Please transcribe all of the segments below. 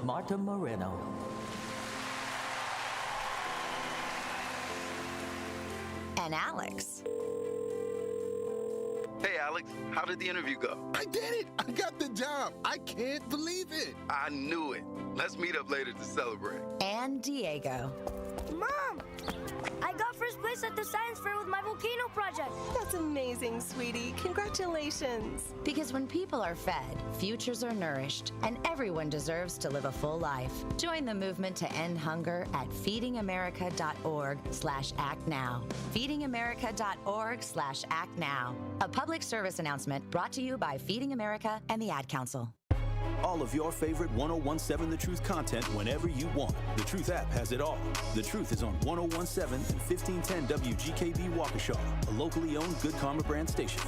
Marta Moreno. And Alex. Hey, Alex, how did the interview go? I did it! I got the job! I can't believe it! I knew it. Let's meet up later to celebrate. And Diego. Mom! I got first place at the science fair with my volcano project. That's amazing, sweetie. Congratulations. Because when people are fed, futures are nourished, and everyone deserves to live a full life. Join the movement to end hunger at feedingamerica.org/actnow. Feedingamerica.org/actnow. A public service announcement brought to you by Feeding America and the Ad Council. All of your favorite 1017 The Truth content whenever you want. The Truth app has it all. The Truth is on 1017 and 1510 WGKB Waukesha, a locally owned Good Karma brand station.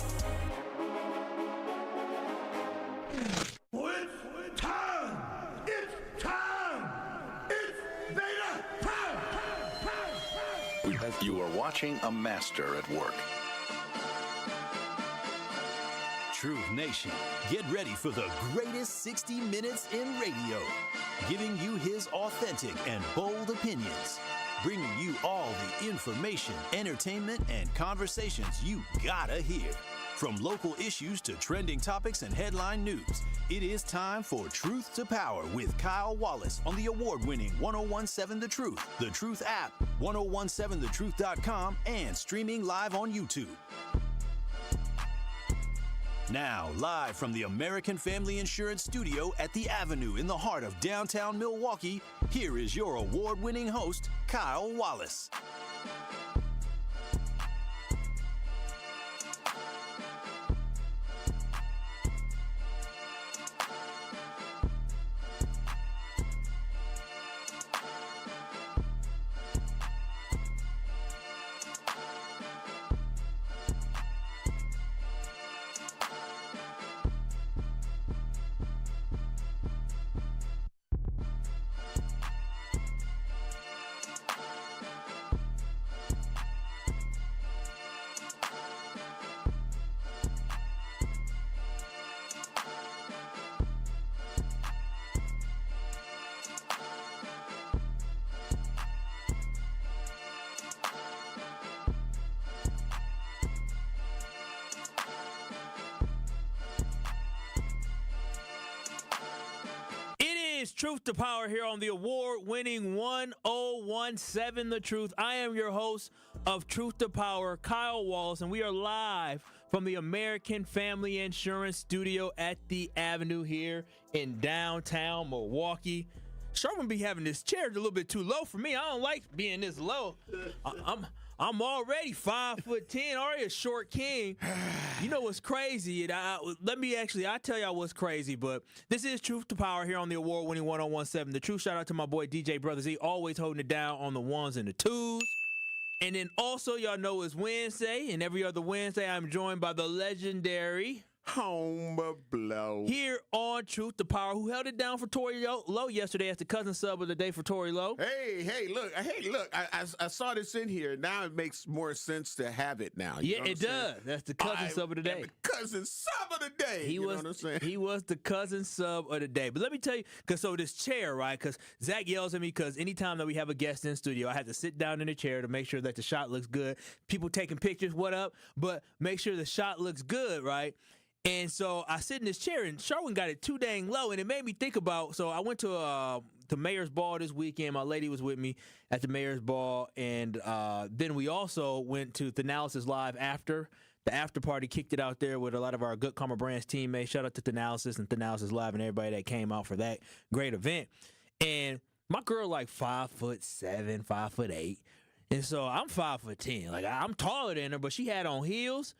It's time! It's time! It's Beta time! You are watching a master at work. Truth Nation, get ready for the greatest 60 minutes in radio, giving you his authentic and bold opinions, bringing you all the information, entertainment, and conversations you gotta hear. From local issues to trending topics and headline news, it is time for Truth to Power with Kyle Wallace on the award-winning 1017 The Truth, The Truth app, 1017thetruth.com, and streaming live on YouTube. Now, live from the American Family Insurance Studio at the Avenue in the heart of downtown Milwaukee, here is your award-winning host, Kyle Wallace. Truth to Power here on the award-winning 1017 The Truth. I am your host of Truth to Power, Kyle Wallace, and we are live from the American Family Insurance Studio at the Avenue here in downtown Milwaukee. Sherman be having this chair a little bit too low for me. I don't like being this low. I'm already 5'10", already a short king. You know what's crazy? I'll tell y'all what's crazy, but this is Truth to Power here on the award-winning 1017 The Truth. Shout out to my boy DJ Brother Z, always holding it down on the ones and the twos. And then also, y'all know it's Wednesday, and every other Wednesday, I'm joined by the legendary Home Blow here on Truth to Power, who held it down for Tori Lowe yesterday as the cousin sub of the day for Tori Lowe. Hey, look. I saw this in here. Now it makes more sense to have it now. Yeah, it does. That's the cousin sub of the day. The cousin sub of the day. He was the cousin sub of the day. But let me tell you, so this chair, right? Because Zach yells at me because anytime that we have a guest in studio, I have to sit down in the chair to make sure that the shot looks good. People taking pictures, what up? But make sure the shot looks good, right? And so I sit in this chair, and Sherwin got it too dang low, and it made me think about. So I went to the mayor's ball this weekend. My lady was with me at the mayor's ball, and then we also went to Thanalysis Live after. The after party, kicked it out there with a lot of our Good Karma Brands teammates. Shout out to Thanalysis and Thanalysis Live and everybody that came out for that great event. And my girl like 5'7", 5'8", and so I'm 5'10". Like I'm taller than her, but she had on heels.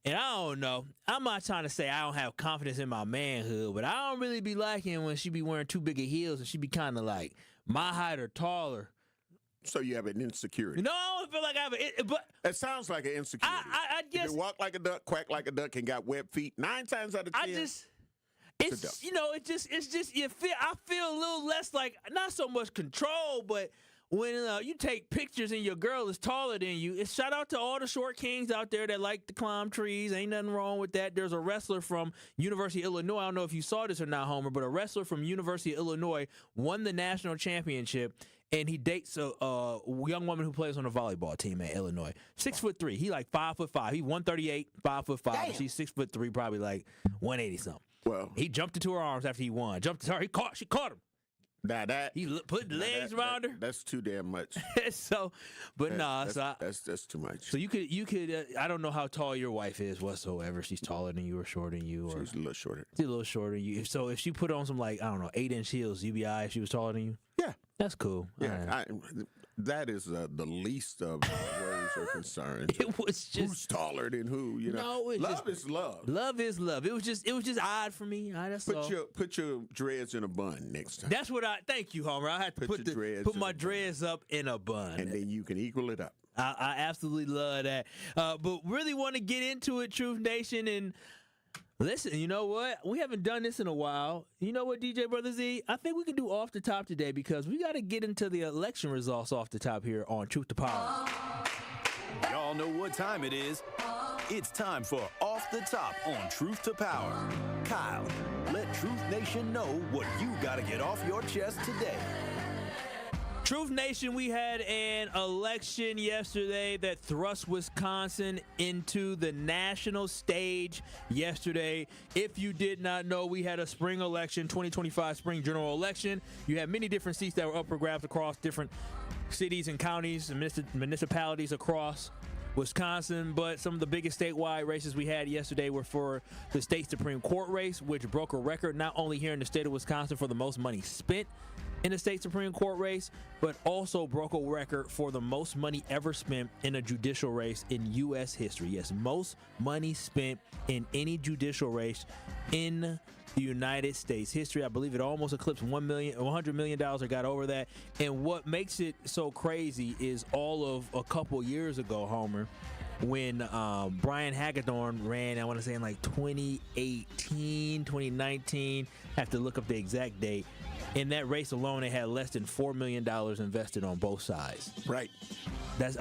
And I don't know. I'm not trying to say I don't have confidence in my manhood, but I don't really be liking when she be wearing too big of heels and she be kind of like my height or taller. So you have an insecurity? No, I don't feel like I have it. But it sounds like an insecurity. I guess. If you walk like a duck, quack like a duck, and got web feet, 9 times out of 10. It's you know, it's just you feel. I feel a little less like not so much control, but when you take pictures and your girl is taller than you, it's shout out to all the short kings out there that like to climb trees. Ain't nothing wrong with that. There's a wrestler from University of Illinois. I don't know if you saw this or not, Homer, but a wrestler from University of Illinois won the national championship, and he dates a young woman who plays on a volleyball team at Illinois. 6'3". He like 5'5". He 138, 5'5". She's 6'3", probably like 180 something. Well, he jumped into her arms after he won. Jumped into her. She caught him. Now that he put legs around her. That's too damn much. So, but that's too much. So you could. I don't know how tall your wife is whatsoever. She's taller than you or shorter than you. Or she's a little shorter. She's a little shorter than you. So if she put on some, like, I don't know, 8-inch heels, you'd be all right if she was taller than you. Yeah, that's cool. Yeah, that is the least of worries or concerns. It was just who's taller than who. You know, no, love is love. Love is love. It was just odd for me. Put your dreads in a bun next time. That's what Thank you, Homer. I had to put my dreads up in a bun, and then you can equal it up. I absolutely love that. But really want to get into it, Truth Nation, and listen, you know what? We haven't done this in a while. You know what, DJ Brother Z? I think we can do off the top today because we got to get into the election results off the top here on Truth to Power. Y'all know what time it is. It's time for Off the Top on Truth to Power. Kyle, let Truth Nation know what you got to get off your chest today. Truth Nation, we had an election yesterday that thrust Wisconsin into the national stage yesterday. If you did not know, we had a spring election, 2025 spring general election. You had many different seats that were up for grabs across different cities and counties and municipalities across Wisconsin, but some of the biggest statewide races we had yesterday were for the state Supreme Court race, which broke a record not only here in the state of Wisconsin for the most money spent in the state Supreme Court race, but also broke a record for the most money ever spent in a judicial race in U.S. history. Yes, most money spent in any judicial race in the United States history. I believe it almost eclipsed $100 million or got over that. And what makes it so crazy is all of a couple years ago, Homer, when Brian Hagedorn ran, I want to say in like 2018, 2019, have to look up the exact date. In that race alone, they had less than $4 million invested on both sides. Right. That's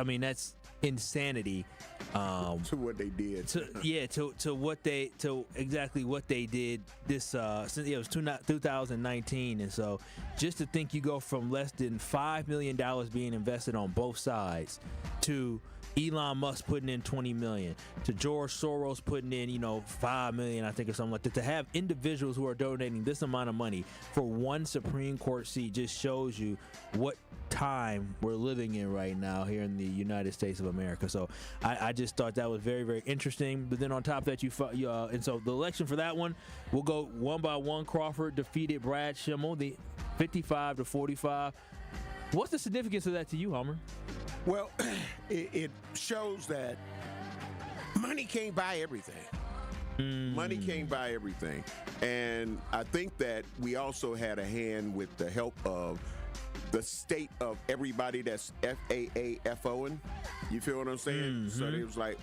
insanity. To what they did. To exactly what they did this since it was 2019. And so just to think you go from less than $5 million being invested on both sides to Elon Musk putting in $20 million, to George Soros putting in, $5 million, I think, or something like that. To have individuals who are donating this amount of money for one Supreme Court seat just shows you what time we're living in right now here in the United States of America. So I just thought that was very, very interesting. But then on top of that, and so the election for that one, we'll go one by one. Crawford defeated Brad Schimmel, the 55-45. What's the significance of that to you, Homer? Well, it shows that money can't buy everything. Money can't buy everything. And I think that we also had a hand with the help of the state of everybody that's FAAFOing. You feel what I'm saying? So it was like,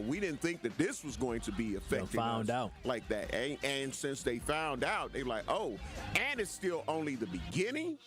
we didn't think that this was going to be affecting us like that. And since they found out, they like, and it's still only the beginning.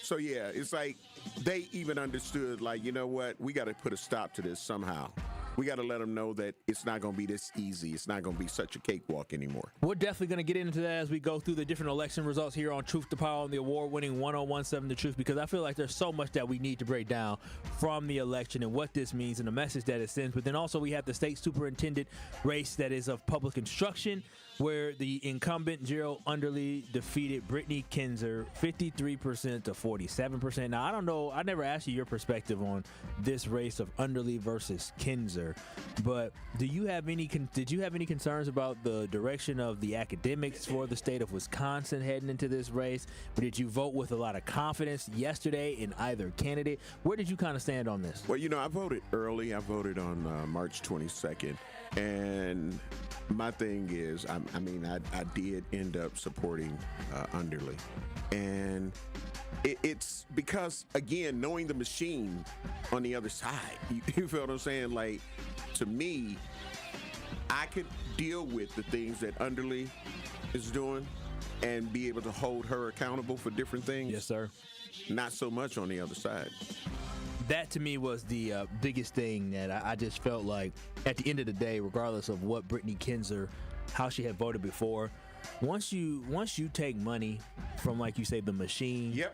So yeah, it's like they even understood, like, you know what, we got to put a stop to this somehow. We got to let them know that it's not going to be this easy. It's not going to be such a cakewalk anymore. We're definitely going to get into that as we go through the different election results here on Truth to Power on the award-winning 1017 The Truth, because I feel like there's so much that we need to break down from the election and what this means and the message that it sends. But then also we have the state superintendent race that is of public instruction, where the incumbent Gerald Underly defeated Brittany Kinzer 53% to 47%. Now, I don't know. I never asked you your perspective on this race of Underly versus Kinzer, but did you have any concerns about the direction of the academics for the state of Wisconsin heading into this race? Or did you vote with a lot of confidence yesterday in either candidate? Where did you kind of stand on this? Well, I voted early. I voted on March 22nd. And my thing is, I did end up supporting Underly. And it's because, again, knowing the machine on the other side, you feel what I'm saying? Like, to me, I could deal with the things that Underly is doing, and be able to hold her accountable for different things. Yes, sir. Not so much on the other side. That to me was the biggest thing that I just felt like at the end of the day, regardless of what Brittany Kinzer, how she had voted before, once you take money from, like you say, the machine, yep.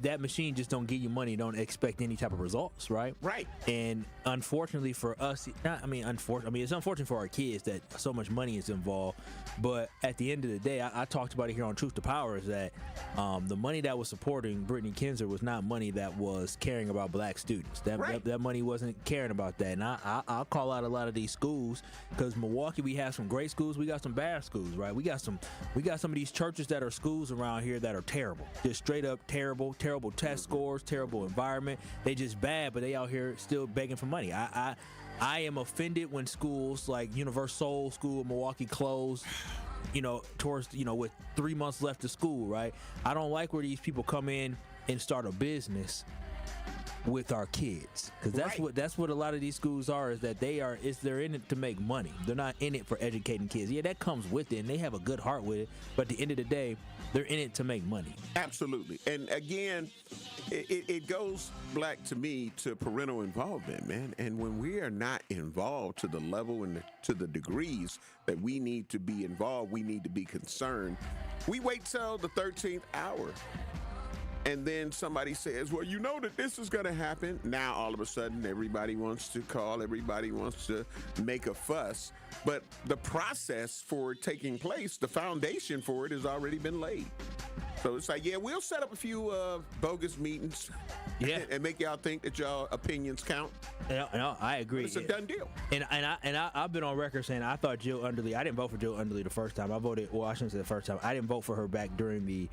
That machine just don't give you money, don't expect any type of results, right? Right. And unfortunately for us, it's unfortunate for our kids that so much money is involved. But at the end of the day, I talked about it here on Truth to Power, is that the money that was supporting Brittany Kinzer was not money that was caring about black students. That money wasn't caring about that. And I'll call out a lot of these schools, because Milwaukee, we have some great schools, we got some bad schools, right? We got some of these churches that are schools around here that are terrible, just straight up terrible test scores, terrible environment. They just bad, but they out here still begging for money. I am offended when schools like Universal School in Milwaukee close, with 3 months left of school, right? I don't like where these people come in and start a business with our kids, because that's what a lot of these schools are, is that they're in it to make money. They're not in it for educating kids. Yeah, that comes with it, and they have a good heart with it, but at the end of the day, they're in it to make money. Absolutely. And again, it goes back to me to parental involvement, man. And when we are not involved to the level and to the degrees that we need to be involved, we need to be concerned. We wait till the 13th hour. And then somebody says, well, you know that this is going to happen. Now, all of a sudden, everybody wants to call. Everybody wants to make a fuss. But the process for it taking place, the foundation for it has already been laid. So it's like, yeah, we'll set up a few bogus meetings and make y'all think that y'all opinions count. No, I agree. But it's a done deal. And I've been on record saying I thought Jill Underly, I didn't vote for Jill Underly the first time. I shouldn't say the first time. I didn't vote for her back during the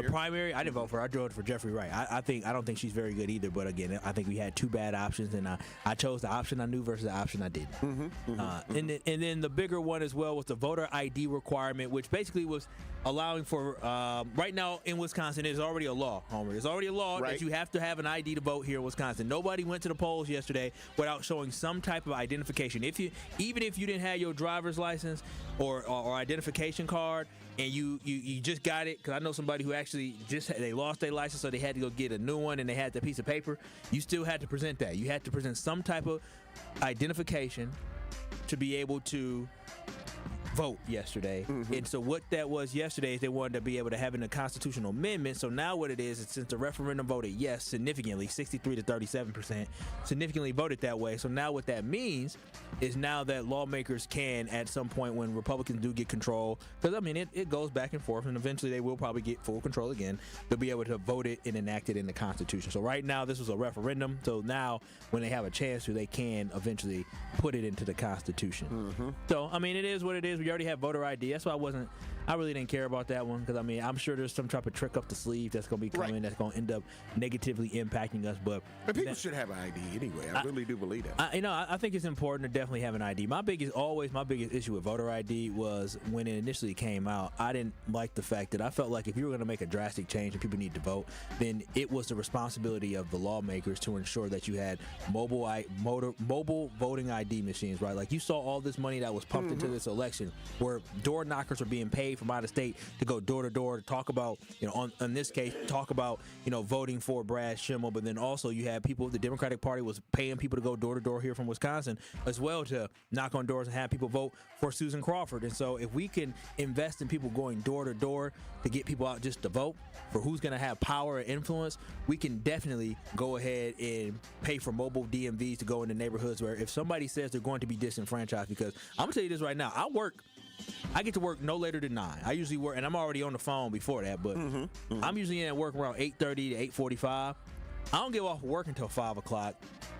primary. I didn't vote for her. I voted for Jeffrey Wright. I don't think she's very good either. But again, I think we had two bad options, and I chose the option I knew versus the option I didn't. And then the bigger one as well was the voter ID requirement, which basically was allowing for right now in Wisconsin, there's already a law, Homer. There's already a law that you have to have an ID to vote here in Wisconsin. Nobody went to the polls yesterday without showing some type of identification. Even if you didn't have your driver's license or identification card, and you just got it, because I know somebody who actually they lost their license, so they had to go get a new one, and they had the piece of paper. You still had to present that. You had to present some type of identification to be able to vote yesterday. And so what that was yesterday is they wanted to be able to have a constitutional amendment. So now what it is since the referendum voted yes significantly, 63 to 37%, significantly voted that way. So now what that means is now that lawmakers can, at some point when Republicans do get control, because I mean it goes back and forth, and eventually they will probably get full control again, they'll be able to vote it and enact it in the Constitution. So right now this was a referendum. So now when they have a chance to, they can eventually put it into the Constitution. So I mean, it is what it is. We already have voter ID. That's why I really didn't care about that one, because I mean, I'm sure there's some type of trick up the sleeve that's going to be coming that's going to end up negatively impacting us. But people should have an ID anyway. I really do believe that. I think it's important to definitely have an ID. My biggest issue with voter ID was when it initially came out, I didn't like the fact that I felt like if you were going to make a drastic change and people need to vote, then it was the responsibility of the lawmakers to ensure that you had mobile voting ID machines, right? Like you saw all this money that was pumped into this election, where door knockers are being paid from out of state to go door to door to talk about, in this case, voting for Brad Schimmel. But then also you had people, the Democratic Party was paying people to go door to door here from Wisconsin as well to knock on doors and have people vote for Susan Crawford. And so if we can invest in people going door to door to get people out just to vote for who's going to have power and influence, we can definitely go ahead and pay for mobile DMVs to go into neighborhoods where if somebody says they're going to be disenfranchised, because I'm going to tell you this right now, I get to work no later than 9. I usually work, and I'm already on the phone before that, but I'm usually in at work around 8:30 to 8:45. I don't get off work until 5 o'clock,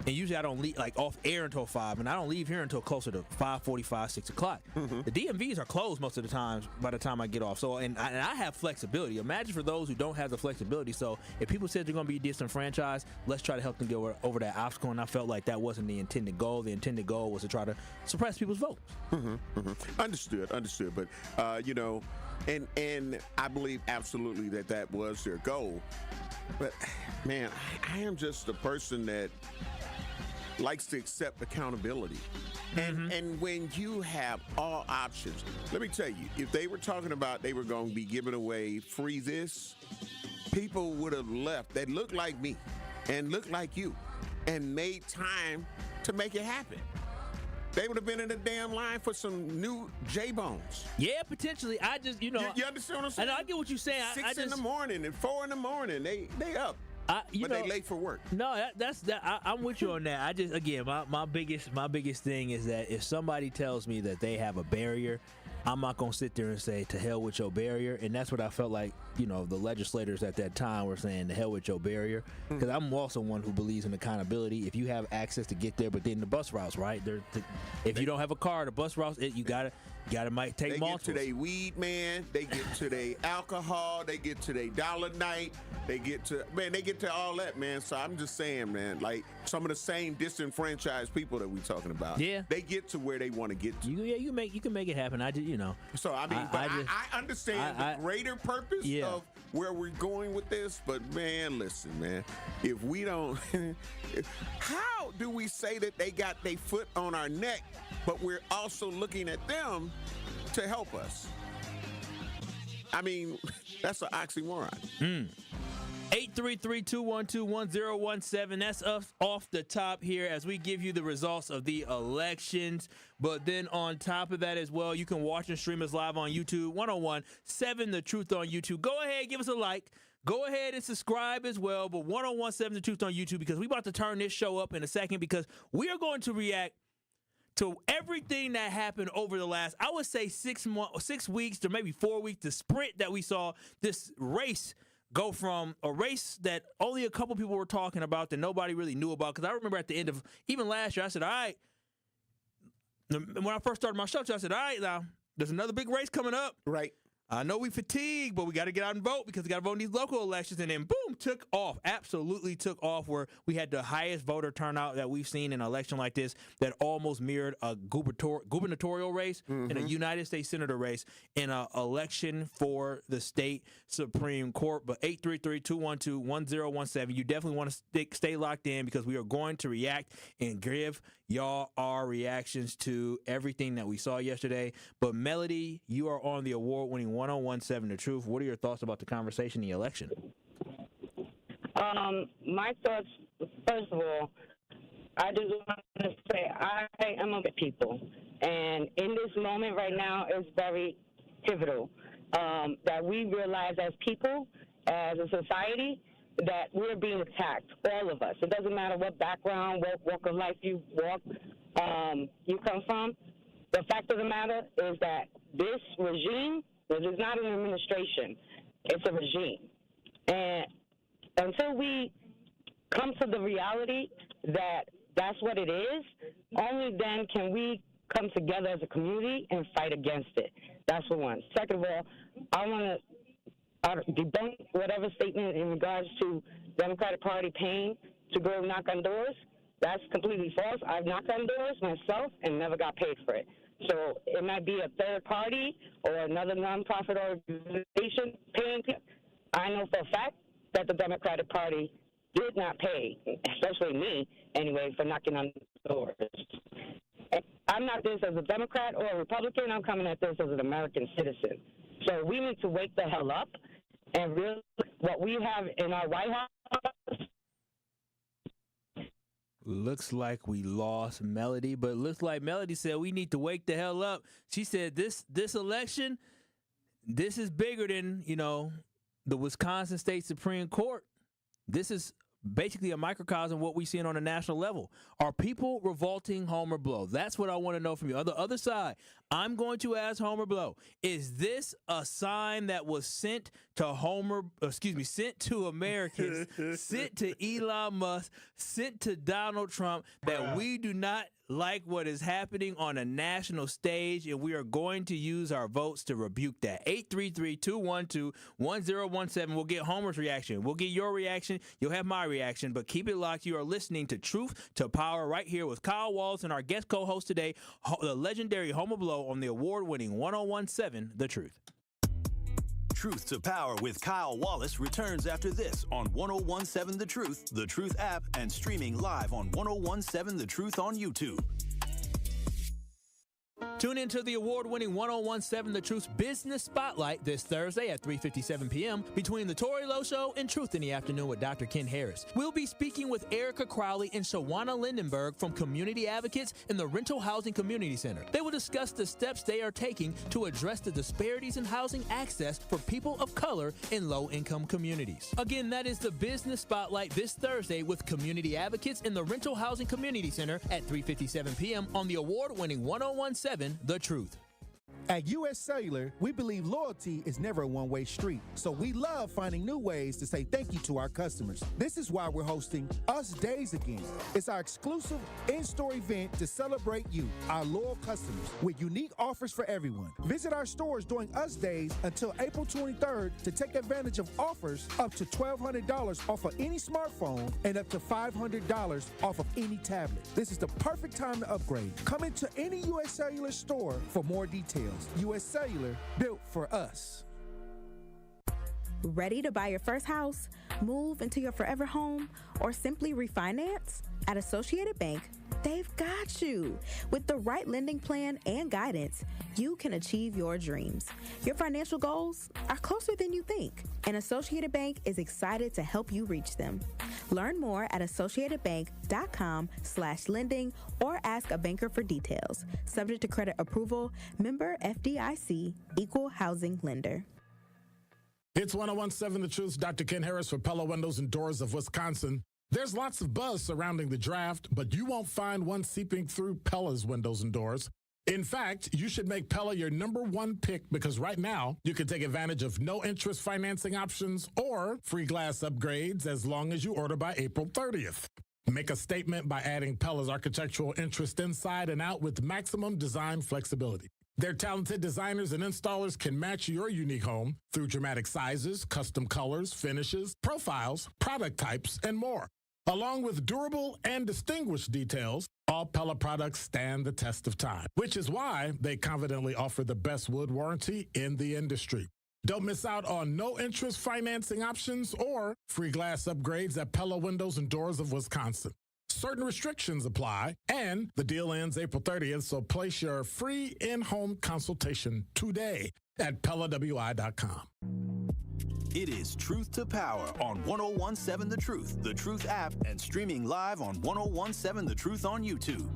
and usually I don't leave off air until 5, and I don't leave here until closer to 5:45, 6 o'clock. The DMVs are closed most of the times by the time I get off. So, and I have flexibility. Imagine for those who don't have the flexibility. So, if people said they're going to be disenfranchised, let's try to help them get over that obstacle. And I felt like that wasn't the intended goal. The intended goal was to try to suppress people's votes. Understood. But and I believe absolutely that was their goal. But man, I am just a person that likes to accept accountability. And when you have all options, let me tell you, if they were talking about they were going to be giving away free this, people would have left that looked like me and looked like you and made time to make it happen. They would have been in a damn line for some new J-Bones. Yeah, potentially. I just, you understand what I'm saying? I know, I get what you're saying. 6 in the morning and 4 in the morning, they up. They late for work. No, I'm with you on that. I just, again, my biggest thing is that if somebody tells me that they have a barrier, I'm not going to sit there and say, to hell with your barrier. And that's what I felt like, the legislators at that time were saying, to hell with your barrier. Because I'm also one who believes in accountability. If you have access to get there, but then the bus routes, right? If you don't have a car, the bus routes, you got to might take multiples. They get to their weed, man. They get to their alcohol. They get to their dollar night. They get to all that, man. So I'm just saying, man, like some of the same disenfranchised people that we talking about. Yeah. They get to where they want to get to. You can make it happen. I just, So I mean, I understand the greater purpose of where we're going with this, but man, listen, man, if we don't, how do we say that they got their foot on our neck, but we're also looking at them to help us? I mean, that's an oxymoron. 833-212-1017. That's us off the top here as we give you the results of the elections. But then on top of that as well, you can watch and stream us live on YouTube, 1017 The Truth on YouTube. Go ahead, give us a like. Go ahead and subscribe as well. But 1017 The Truth on YouTube, because we're about to turn this show up in a second, because we are going to react to everything that happened over the last, I would say 6 weeks to maybe 4 weeks, the sprint that we saw, this race go from a race that only a couple people were talking about that nobody really knew about. Because I remember at the end of even last year, I said, all right, when I first started my show, I said, all right, now there's another big race coming up. Right. I know we fatigued, but we got to get out and vote because we got to vote in these local elections. And then, boom, took off. Absolutely took off, where we had the highest voter turnout that we've seen in an election like this that almost mirrored a gubernatorial race and a United States Senator race in an election for the state Supreme Court. But 833-212-1017, you definitely want to stay locked in, because we are going to react and give y'all our reactions to everything that we saw yesterday. But Melody, you are on the award-winning 1017 The Truth. What are your thoughts about the conversation, the election? My thoughts, first of all, I just want to say I am of the people. And in this moment right now, it's very pivotal that we realize as people, as a society, that we're being attacked, all of us. It doesn't matter what background, what walk of life you come from. The fact of the matter is that this regime, it is not an administration, it's a regime. And until we come to the reality that that's what it is, only then can we come together as a community and fight against it. That's for one. Second of all, I want to debunk whatever statement in regards to Democratic Party paying to go knock on doors. That's completely false. I've knocked on doors myself and never got paid for it. So it might be a third party or another nonprofit organization paying people. I know for a fact that the Democratic Party did not pay, especially me anyway, for knocking on doors. And I'm not this as a Democrat or a Republican. I'm coming at this as an American citizen. So we need to wake the hell up and realize what we have in our White House. Looks like we lost Melody, but looks like Melody said we need to wake the hell up. She said this election, this is bigger than, the Wisconsin State Supreme Court. This is basically a microcosm of what we're seeing on a national level. Are people revolting Homer Blow? That's what I want to know from you. On the other side, I'm going to ask Homer Blow, is this a sign that was sent to Americans, sent to Elon Musk, sent to Donald Trump, that we do not like what is happening on a national stage, and we are going to use our votes to rebuke that? 833-212-1017. We'll get Homer's reaction. We'll get your reaction. You'll have my reaction, but keep it locked. You are listening to Truth to Power right here with Kyle Wallace and our guest co-host today, the legendary Homer Blow, on the award-winning 1017 The Truth. Truth to Power with Kyle Wallace returns after this on 1017 The Truth app, and streaming live on 1017 The Truth on YouTube. Tune into the award-winning 1017 The Truth Business Spotlight this Thursday at 3:57 p.m. between The Tori Lowe Show and Truth in the Afternoon with Dr. Ken Harris. We'll be speaking with Erica Crowley and Shawana Lindenberg from Community Advocates in the Rental Housing Community Center. They will discuss the steps they are taking to address the disparities in housing access for people of color in low-income communities. Again, that is the Business Spotlight this Thursday with Community Advocates in the Rental Housing Community Center at 3:57 p.m. on the award-winning 1017 The Truth. At U.S. Cellular, we believe loyalty is never a one-way street, so we love finding new ways to say thank you to our customers. This is why we're hosting Us Days again. It's our exclusive in-store event to celebrate you, our loyal customers, with unique offers for everyone. Visit our stores during Us Days until April 23rd to take advantage of offers up to $1,200 off of any smartphone and up to $500 off of any tablet. This is the perfect time to upgrade. Come into any U.S. Cellular store for more details. U.S. Cellular, built for us. Ready to buy your first house, move into your forever home, or simply refinance? At Associated Bank, they've got you. With the right lending plan and guidance, you can achieve your dreams. Your financial goals are closer than you think, and Associated Bank is excited to help you reach them. Learn more at associatedbank.com/lending or ask a banker for details. Subject to credit approval, member FDIC, equal housing lender. It's 1017 The Truth. Dr. Ken Harris for Pella Windows and Doors of Wisconsin. There's lots of buzz surrounding the draft, but you won't find one seeping through Pella's windows and doors. In fact, you should make Pella your number one pick because right now you can take advantage of no interest financing options or free glass upgrades as long as you order by April 30th. Make a statement by adding Pella's architectural interest inside and out with maximum design flexibility. Their talented designers and installers can match your unique home through dramatic sizes, custom colors, finishes, profiles, product types, and more. Along with durable and distinguished details, all Pella products stand the test of time, which is why they confidently offer the best wood warranty in the industry. Don't miss out on no interest financing options or free glass upgrades at Pella Windows and Doors of Wisconsin. Certain restrictions apply, and the deal ends April 30th, so place your free in-home consultation today at PellaWI.com. It is Truth to Power on 1017 The Truth app, and streaming live on 1017 The Truth on YouTube.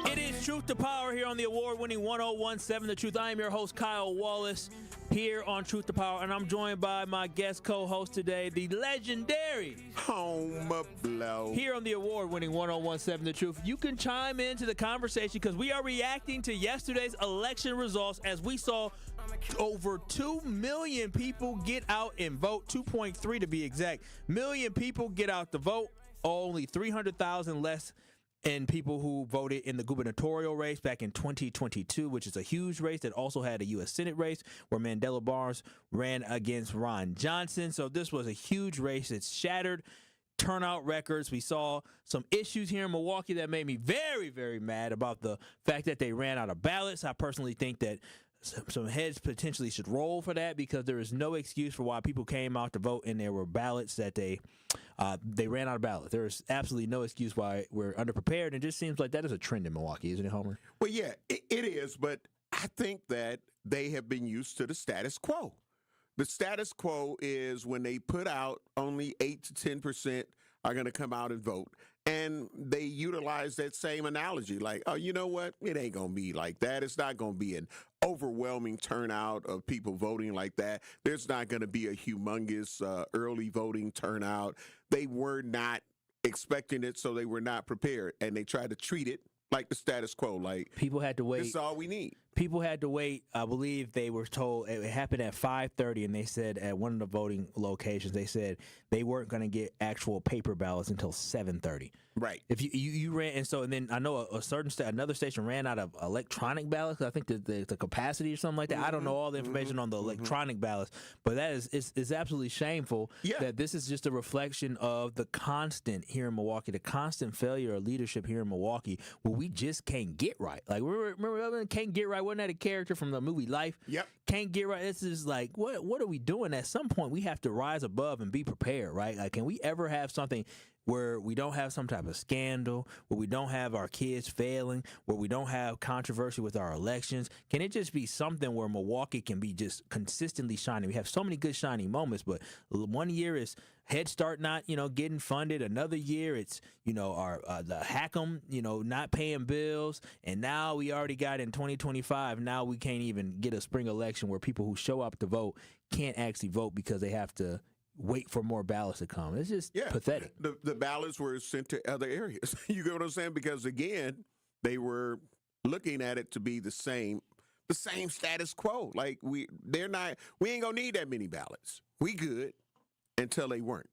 It is Truth to Power here on the award-winning 1017 The Truth. I am your host, Kyle Wallace, here on Truth to Power, and I'm joined by my guest co-host today, the legendary Home Blow. Here on the award-winning 1017 The Truth. You can chime into the conversation because we are reacting to yesterday's election results as we saw over 2 million people get out and vote, 2.3 to be exact, million people get out to vote, only 300,000 less and people who voted in the gubernatorial race back in 2022, which is a huge race that also had a U.S. Senate race where Mandela Barnes ran against Ron Johnson. So this was a huge race. It shattered turnout records. We saw some issues here in Milwaukee that made me very, very mad about the fact that they ran out of ballots. I personally think that some heads potentially should roll for that because there is no excuse for why people came out to vote and there were ballots that they ran out of ballots. There is absolutely no excuse why we're underprepared, and it just seems like that is a trend in Milwaukee, isn't it, Homer? Well, yeah, it is, but I think that they have been used to the status quo. The status quo is when they put out only 8 to 10% are going to come out and vote. And they utilize that same analogy, like, oh, you know what? It ain't going to be like that. It's not going to be an overwhelming turnout of people voting like that. There's not going to be a humongous early voting turnout. They were not expecting it, so they were not prepared. And they tried to treat it like the status quo, like people had to wait. This is all we need. People had to wait. I believe they were told it happened at 5:30, and they said at one of the voting locations, they said they weren't going to get actual paper ballots until 7:30. Right. If you ran, and then I know a certain another station ran out of electronic ballots. I think the capacity or something like that. I don't know all the information on the electronic ballots, but that is absolutely shameful. Yeah. That this is just a reflection of the constant here in Milwaukee, the constant failure of leadership here in Milwaukee, where we just can't get right. Like remember can't get right Wasn't that a character from the movie Life? Yep. Can't get right. This is like, what are we doing? At some point, we have to rise above and be prepared, right? Like, can we ever have something where we don't have some type of scandal, where we don't have our kids failing, where we don't have controversy with our elections? Can it just be something where Milwaukee can be just consistently shining? We have so many good shining moments, but one year is Head Start not, getting funded. Another year it's, our the Hack'em, not paying bills. And now we already got in 2025. Now we can't even get a spring election where people who show up to vote can't actually vote because they have to wait for more ballots to come. It's just pathetic. The ballots were sent to other areas. You get what I'm saying? Because again, they were looking at it to be the same status quo. Like we ain't gonna need that many ballots. We good until they weren't.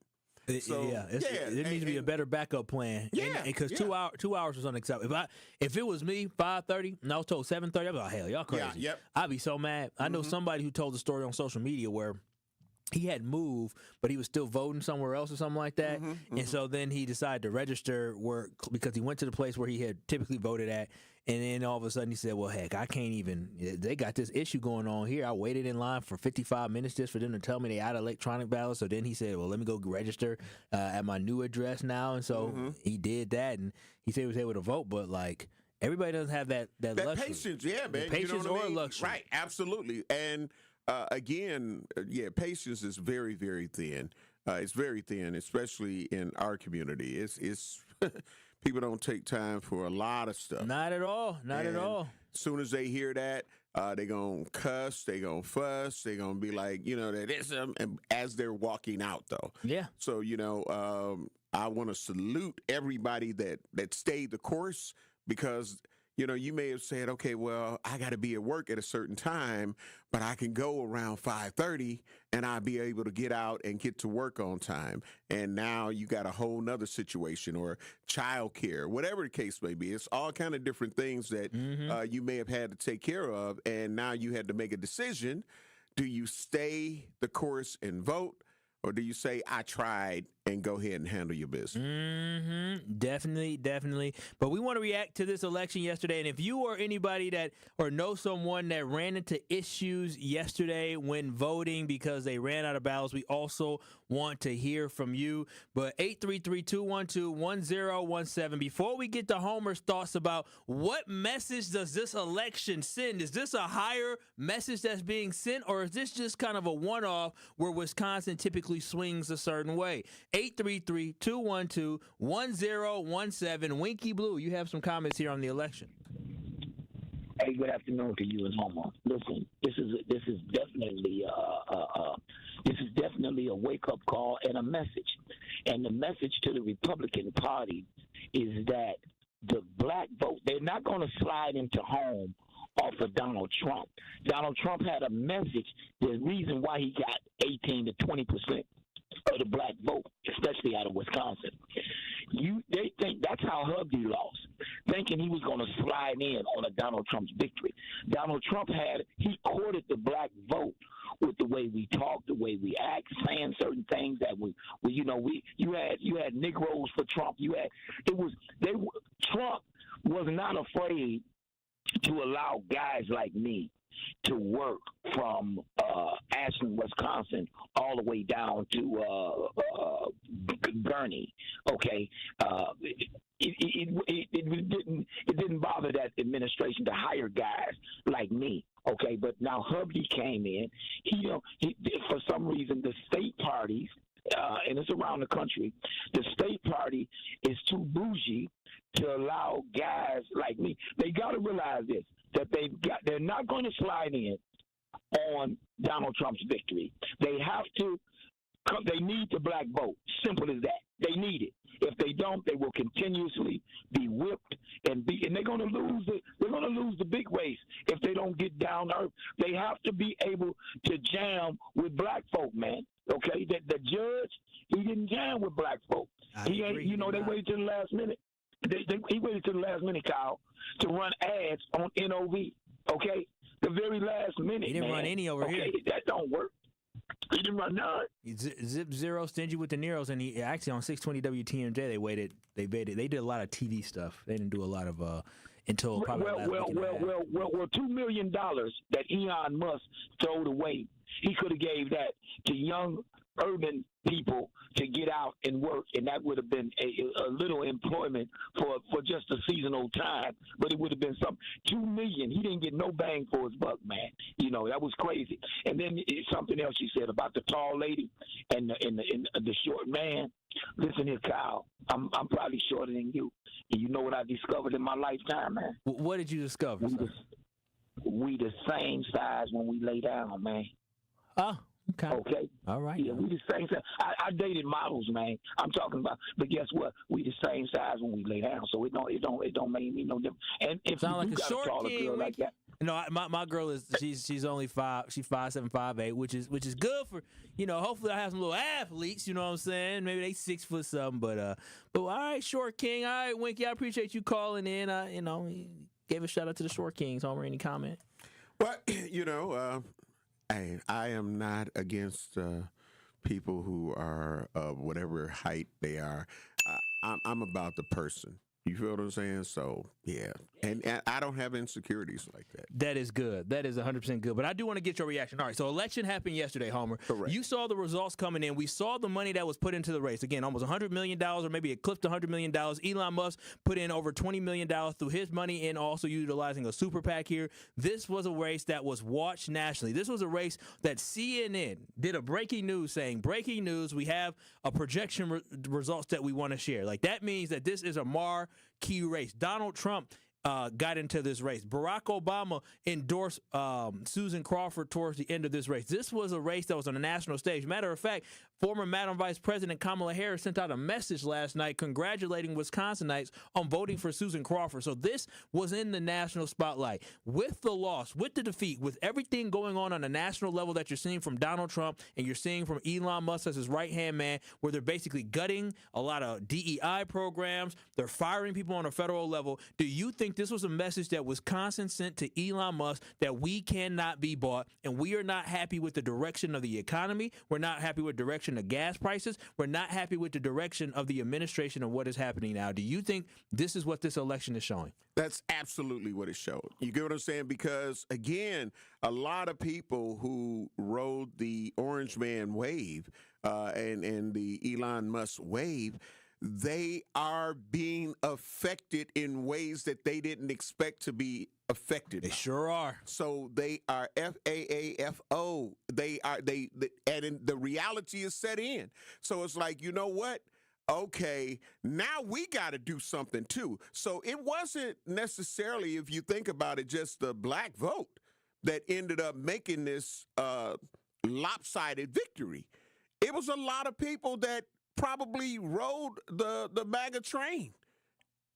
So, there needs to be a better backup plan. Yeah, because 2 hours was unacceptable. If it was me, 5:30, and I was told 7:30, I'd be like, hell, y'all crazy. Yeah, yep. I'd be so mad. I know somebody who told the story on social media where he had moved, but he was still voting somewhere else or something like that. And so then he decided to register work because he went to the place where he had typically voted at. And then all of a sudden he said, well, heck, I can't even, they got this issue going on here. I waited in line for 55 minutes just for them to tell me they out of electronic ballots. So then he said, well, let me go register at my new address now. And so he did that, and he said he was able to vote, but like, everybody doesn't have that luxury. Patience, yeah, man. Patience or luxury. Right, absolutely. And again, patience is very, very thin. It's very thin, especially in our community. It's people don't take time for a lot of stuff. Not at all. Not at all. As soon as they hear that, they're going to cuss, they're going to fuss, they're going to be like, that is them, and as they're walking out, though. Yeah. So, I want to salute everybody that stayed the course, because you may have said, okay, well, I got to be at work at a certain time, but I can go around 5:30 and I'll be able to get out and get to work on time. And now you got a whole nother situation, or childcare, whatever the case may be. It's all kind of different things that you may have had to take care of. And now you had to make a decision. Do you stay the course and vote? Or do you say, I tried, and go ahead and handle your business? Definitely. But we want to react to this election yesterday. And if you or anybody or know someone that ran into issues yesterday when voting because they ran out of ballots, we also want to hear from you. But 833-212-1017. Before we get to Homer's thoughts about what message does this election send? Is this a higher message that's being sent, or is this just kind of a one-off where Wisconsin typically swings a certain way? 833-212-1017. Winky Blue, you have some comments here on the election. Hey, good afternoon to you and Homer. Listen, this is definitely a wake-up call and a message. And the message to the Republican Party is that the black vote, they're not going to slide into home off of Donald Trump. Donald Trump had a message, the reason why he got 18 to 20% of the black vote, especially out of Wisconsin. They think that's how Hubby lost, thinking he was going to slide in on a Donald Trump's victory. Donald Trump he courted the black vote with the way we talk, the way we act, saying certain things that you had Negroes for Trump. Trump was not afraid to allow guys like me to work from Ashland, Wisconsin, all the way down to Gurney. Okay, it didn't bother that administration to hire guys like me. Okay, but now Hubby came in. He for some reason the state parties, and it's around the country, the state party is too bougie to allow guys like me. They got to realize this, that they're not going to slide in on Donald Trump's victory. They need the black vote. Simple as that. They need it. If they don't, they will continuously be whipped and they're going to lose the big race if they don't get down to earth. They have to be able to jam with black folk, man. Okay, the judge, he didn't jam with black folk. They waited till the last minute. He waited till the last minute, Kyle, to run ads on NOV. Okay, the very last minute. He didn't run any over here. That don't work. He didn't run none. Zip Zero, Stingy with the Neros, and he actually on 620 WTMJ they did a lot of TV stuff. They didn't do a lot of until probably well, $2 million that Elon Musk throwed away, he could have gave that to young urban people to get out and work, and that would have been a little employment for just a seasonal time. But it would have been $2 million. He didn't get no bang for his buck, man. You know, that was crazy. And then something else he said about the tall lady and the short man. Listen here, Kyle. I'm probably shorter than you. And you know what I discovered in my lifetime, man? What did you discover? We the same size when we lay down, man. Oh. Okay. All right. Yeah, we the same size. I dated models, man. I'm talking about, but guess what? We the same size when we lay down, so it don't make me no different. And if sound you like a got short a taller kid, girl like that, no, my girl is she's only 5. She's 5'7", 5'8", which is good for, you know. Hopefully I have some little athletes. You know what I'm saying? Maybe they 6 foot something, but all right, Short King. All right, Winky. I appreciate you calling in. You know, gave a shout out to the Short Kings. Homer, any comment? Well, you know. I am not against people who are of whatever height they are. I'm about the person. You feel what I'm saying? So, yeah. And I don't have insecurities like that. That is good. That is 100% good. But I do want to get your reaction. All right, so election happened yesterday, Homer. Correct. You saw the results coming in. We saw the money that was put into the race. Again, almost $100 million, or maybe it clipped $100 million. Elon Musk put in over $20 million through his money and also utilizing a super PAC here. This was a race that was watched nationally. This was a race that CNN did a breaking news saying, breaking news, we have a projection results that we want to share. Like, that means that this is a marquee race. Donald Trump got into this race. Barack Obama endorsed Susan Crawford towards the end of this race. This was a race that was on a national stage. Matter of fact, former Madam Vice President Kamala Harris sent out a message last night congratulating Wisconsinites on voting for Susan Crawford. So this was in the national spotlight. With the loss, with the defeat, with everything going on a national level that you're seeing from Donald Trump and you're seeing from Elon Musk as his right-hand man, where they're basically gutting a lot of DEI programs, they're firing people on a federal level, do you think this was a message that Wisconsin sent to Elon Musk that we cannot be bought and we are not happy with the direction of the economy? We're not happy with the direction of gas prices. We're not happy with the direction of the administration of what is happening now. Do you think this is what this election is showing? That's absolutely what it showed. You get what I'm saying? Because, again, a lot of people who rode the Orange Man wave and the Elon Musk wave, they are being affected in ways that they didn't expect to be affected. They sure are. So they are FAAFO. And the reality is set in. So it's like, you know what? Okay, now we got to do something too. So it wasn't necessarily, if you think about it, just the black vote that ended up making this lopsided victory. It was a lot of people that probably rode the MAGA train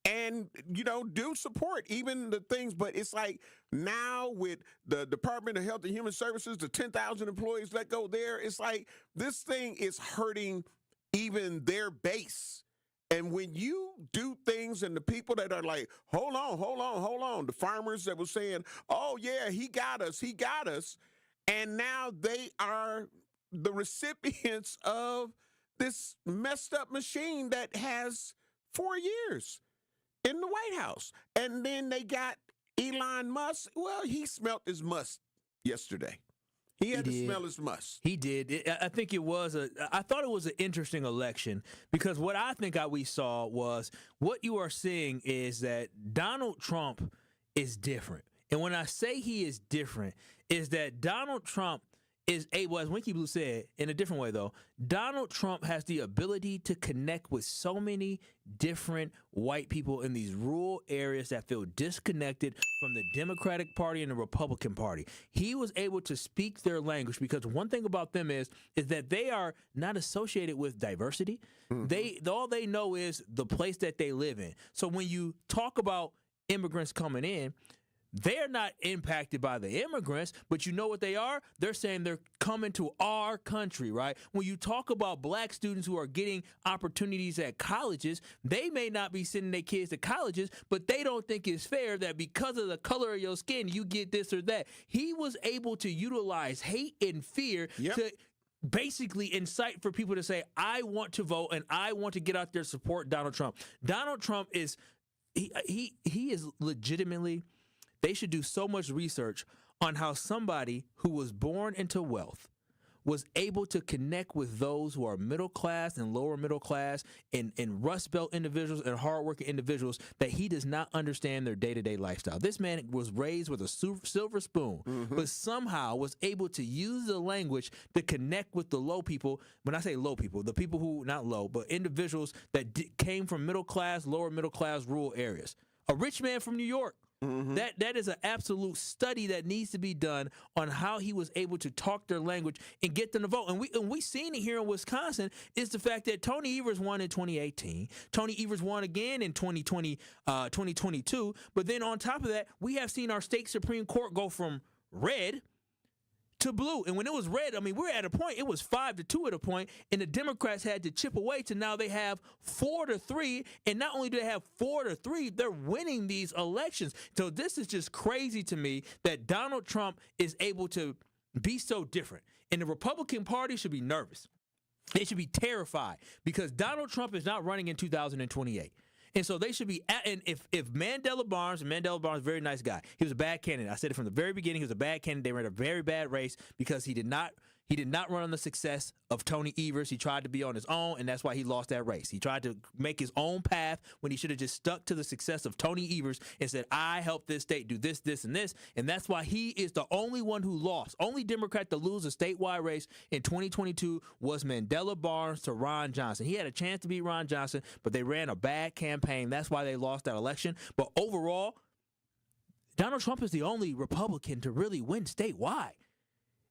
and, you know, do support even the things. But it's like now with the Department of Health and Human Services, the 10,000 employees let go there, it's like this thing is hurting even their base. And when you do things and the people that are like, hold on, the farmers that were saying, oh, yeah, he got us. And now they are the recipients of this messed up machine that has 4 years in the White House. And then they got Elon Musk. Well, he smelt his must yesterday. He had to smell his must. He did. I think it was I thought it was an interesting election because what I think we saw was what you are seeing is that Donald Trump is different. And when I say he is different, is that Donald Trump is able, as Winky Blue said, in a different way though, Donald Trump has the ability to connect with so many different white people in these rural areas that feel disconnected from the Democratic Party and the Republican Party. He was able to speak their language because one thing about them is that they are not associated with diversity. Mm-hmm. All they know is the place that they live in. So when you talk about immigrants coming in, they're not impacted by the immigrants, but you know what they are? They're saying they're coming to our country, right? When you talk about black students who are getting opportunities at colleges, they may not be sending their kids to colleges, but they don't think it's fair that because of the color of your skin, you get this or that. He was able to utilize hate and fear to basically incite for people to say, I want to vote and I want to get out there and support Donald Trump. Donald Trump is, he is legitimately, they should do so much research on how somebody who was born into wealth was able to connect with those who are middle class and lower middle class and Rust Belt individuals and hardworking individuals, that he does not understand their day-to-day lifestyle. This man was raised with a silver spoon, but somehow was able to use the language to connect with the low people. When I say low people, the people who, not low, but individuals that came from middle class, lower middle class, rural areas. A rich man from New York. That is an absolute study that needs to be done on how he was able to talk their language and get them to vote. And we seen it here in Wisconsin is the fact that Tony Evers won in 2018. Tony Evers won again in 2022. But then on top of that, we have seen our state Supreme Court go from red to blue. And when it was red, I mean, we're at a point, it was 5-2 at a point, and the Democrats had to chip away to now they have 4-3. And not only do they have 4-3, they're winning these elections. So this is just crazy to me that Donald Trump is able to be so different. And the Republican Party should be nervous. They should be terrified because Donald Trump is not running in 2028. And so they should be, and if Mandela Barnes is a very nice guy. He was a bad candidate. I said it from the very beginning. He was a bad candidate. They ran a very bad race because he did not run on the success of Tony Evers. He tried to be on his own, and that's why he lost that race. He tried to make his own path when he should have just stuck to the success of Tony Evers and said, I helped this state do this, this, and this. And that's why he is the only one who lost. Only Democrat to lose a statewide race in 2022 was Mandela Barnes to Ron Johnson. He had a chance to beat Ron Johnson, but they ran a bad campaign. That's why they lost that election. But overall, Donald Trump is the only Republican to really win statewide.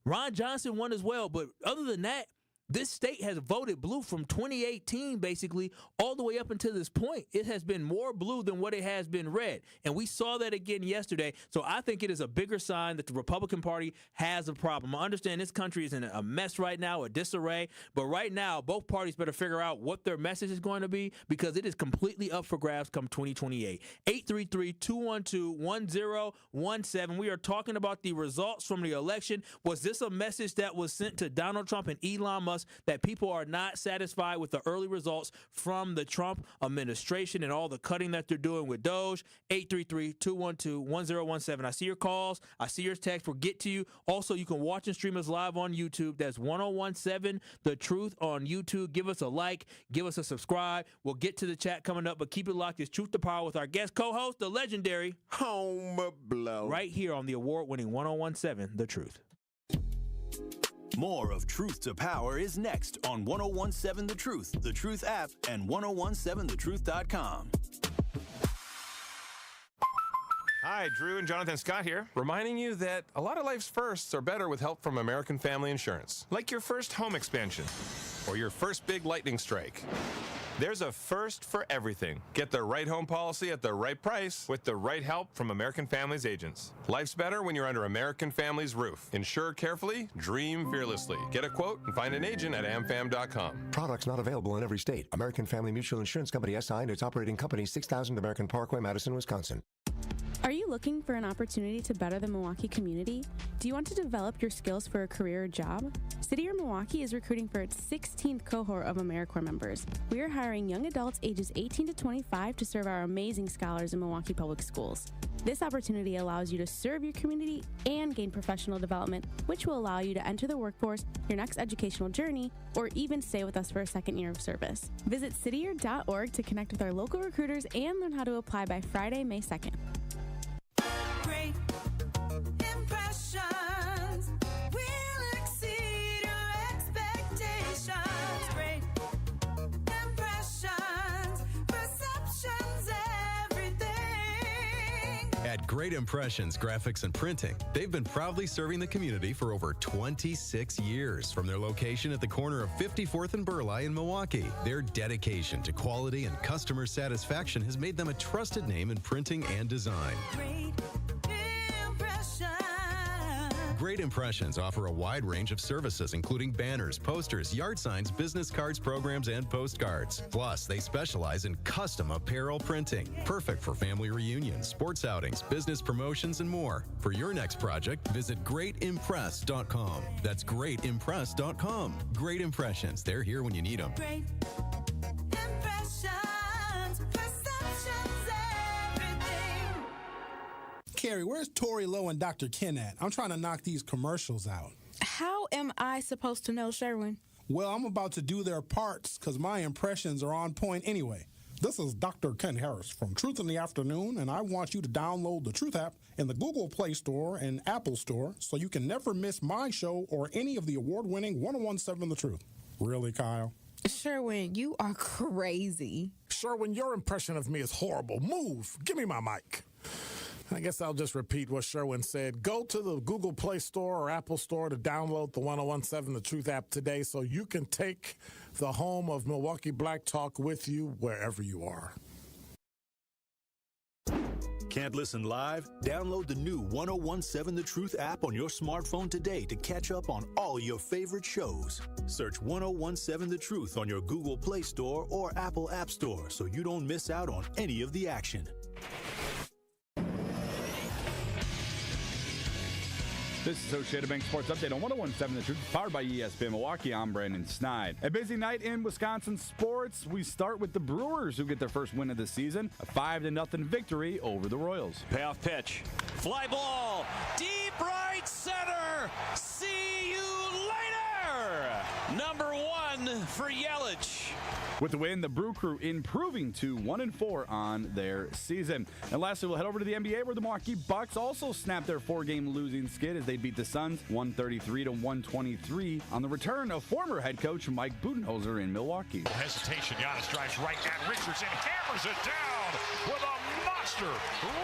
Ron Johnson won as well, but other than that, this state has voted blue from 2018, basically, all the way up until this point. It has been more blue than what it has been red. And we saw that again yesterday. So I think it is a bigger sign that the Republican Party has a problem. I understand this country is in a mess right now, a disarray. But right now, both parties better figure out what their message is going to be because it is completely up for grabs come 2028. 833-212-1017. We are talking about the results from the election. Was this a message that was sent to Donald Trump and Elon Musk that people are not satisfied with the early results from the Trump administration and all the cutting that they're doing with Doge? 833-212-1017. I see your calls. I see your texts. We'll get to you. Also, you can watch and stream us live on YouTube. That's 1017 The Truth on YouTube. Give us a like. Give us a subscribe. We'll get to the chat coming up, but keep it locked. It's Truth to Power with our guest co-host, the legendary Home Blow. Right here on the award-winning 1017 The Truth. More of Truth to Power is next on 1017 The Truth app, and 1017thetruth.com. Hi, Drew and Jonathan Scott here, reminding you that a lot of life's firsts are better with help from American Family Insurance. Like your first home expansion or your first big lightning strike. There's a first for everything. Get the right home policy at the right price with the right help from American Family's agents. Life's better when you're under American Family's roof. Insure carefully, dream fearlessly. Get a quote and find an agent at amfam.com. Products not available in every state. American Family Mutual Insurance Company SI and its operating company 6000 American Parkway, Madison, Wisconsin. Are you looking for an opportunity to better the Milwaukee community? Do you want to develop your skills for a career or job? City Year Milwaukee is recruiting for its 16th cohort of AmeriCorps members. We are hiring young adults ages 18 to 25 to serve our amazing scholars in Milwaukee Public Schools. This opportunity allows you to serve your community and gain professional development, which will allow you to enter the workforce, your next educational journey, or even stay with us for a second year of service. Visit cityyear.org to connect with our local recruiters and learn how to apply by Friday, May 2nd. Great impressions will exceed your expectations. Great impressions, perceptions, everything. At Great Impressions Graphics and Printing, they've been proudly serving the community for over 26 years. From their location at the corner of 54th and Burleigh in Milwaukee, their dedication to quality and customer satisfaction has made them a trusted name in printing and design. Great impressions. Great Impressions offer a wide range of services, including banners, posters, yard signs, business cards, programs, and postcards. Plus, they specialize in custom apparel printing, perfect for family reunions, sports outings, business promotions, and more. For your next project, visit greatimpress.com. That's greatimpress.com. Great Impressions. They're here when you need them. Great impressions, perceptions, everything. Carrie, where's Tori Lowe and Dr. Ken at? I'm trying to knock these commercials out. How am I supposed to know, Sherwin? Well, I'm about to do their parts because my impressions are on point anyway. This is Dr. Ken Harris from Truth in the Afternoon, and I want you to download the Truth app in the Google Play Store and Apple Store so you can never miss my show or any of the award-winning 1017 The Truth. Really, Kyle? Sherwin, you are crazy. Sherwin, your impression of me is horrible. Move. Give me my mic. I guess I'll just repeat what Sherwin said. Go to the Google Play Store or Apple Store to download the 1017 The Truth app today so you can take the home of Milwaukee Black Talk with you wherever you are. Can't listen live? Download the new 1017 The Truth app on your smartphone today to catch up on all your favorite shows. Search 1017 The Truth on your Google Play Store or Apple App Store so you don't miss out on any of the action. This is Associated Bank Sports Update on 1017 The Truth, powered by ESPN Milwaukee. I'm Brandon Snide. A busy night in Wisconsin sports. We start with the Brewers, who get their first win of the season, a 5-0 victory over the Royals. Payoff pitch. Fly ball. Deep right center. See you later. Number 1 for Yelich. With the win, the Brew Crew improving to 1-4 on their season. And lastly, we'll head over to the NBA, where the Milwaukee Bucks also snapped their 4-game losing skid as they beat the Suns 133-123 on the return of former head coach Mike Budenholzer in Milwaukee. Hesitation. Giannis drives right at Richardson, hammers it down with a monster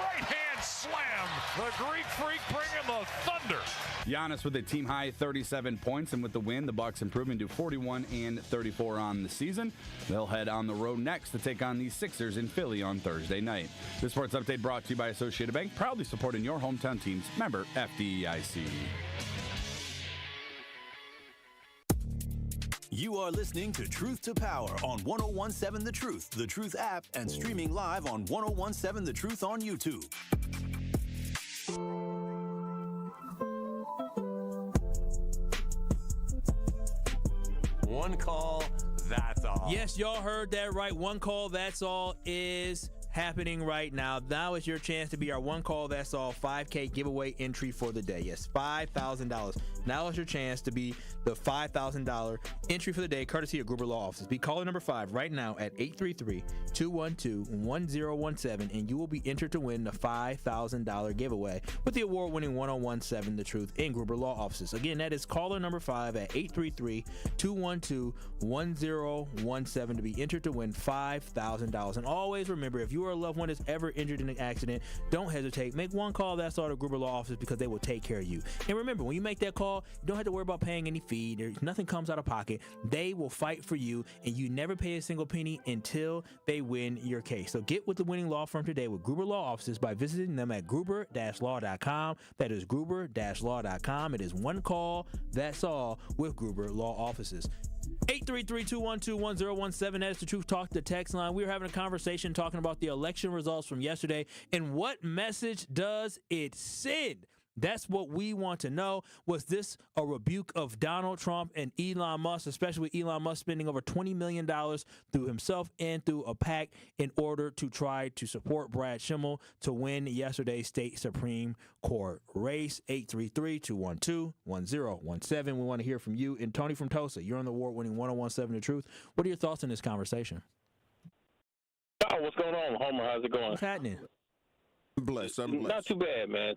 right-hand slam. The Greek Freak bringing the thunder. Giannis with a team-high 37 points, and with the win, the Bucks improving to 41-34 on the season. They'll head on the road next to take on the Sixers in Philly on Thursday night. This sports update brought to you by Associated Bank, proudly supporting your hometown teams. Member FDIC. You are listening to Truth to Power on 1017 The Truth app, and streaming live on 1017 The Truth on YouTube. One call, that's all. Yes, y'all heard that right. One call, that's all is happening right now. Now is your chance to be our one call, that's all 5K giveaway entry for the day. Yes, $5,000. Now is your chance to be the $5,000 entry for the day, courtesy of Gruber Law Offices. Be caller number 5 right now at 833-212-1017, and you will be entered to win the $5,000 giveaway with the award-winning 1017 The Truth in Gruber Law Offices. Again, that is caller number 5 at 833-212-1017 to be entered to win $5,000. And always remember, if you or a loved one is ever injured in an accident, don't hesitate. Make one call, that's all, to Gruber Law Office, because they will take care of you. And remember, when you make that call, you don't have to worry about paying any fee. Nothing comes out of pocket. They will fight for you, and you never pay a single penny until they win your case. So get with the winning law firm today with Gruber Law Offices by visiting them at gruber-law.com. That is gruber-law.com. It is one call, that's all, with Gruber Law Offices. 833-212-1017. That is the Truth Talk, the text line. We were having a conversation talking about the election results from yesterday, and what message does it send? That's what we want to know. Was this a rebuke of Donald Trump and Elon Musk, especially with Elon Musk spending over $20 million through himself and through a PAC in order to try to support Brad Schimmel to win yesterday's state Supreme Court race? 833-212-1017. We want to hear from you. And Tony from Tulsa, you're on the award-winning 1017 The Truth. What are your thoughts on this conversation? Oh, what's going on, Homer? How's it going? What's happening? I'm blessed. Not too bad, man.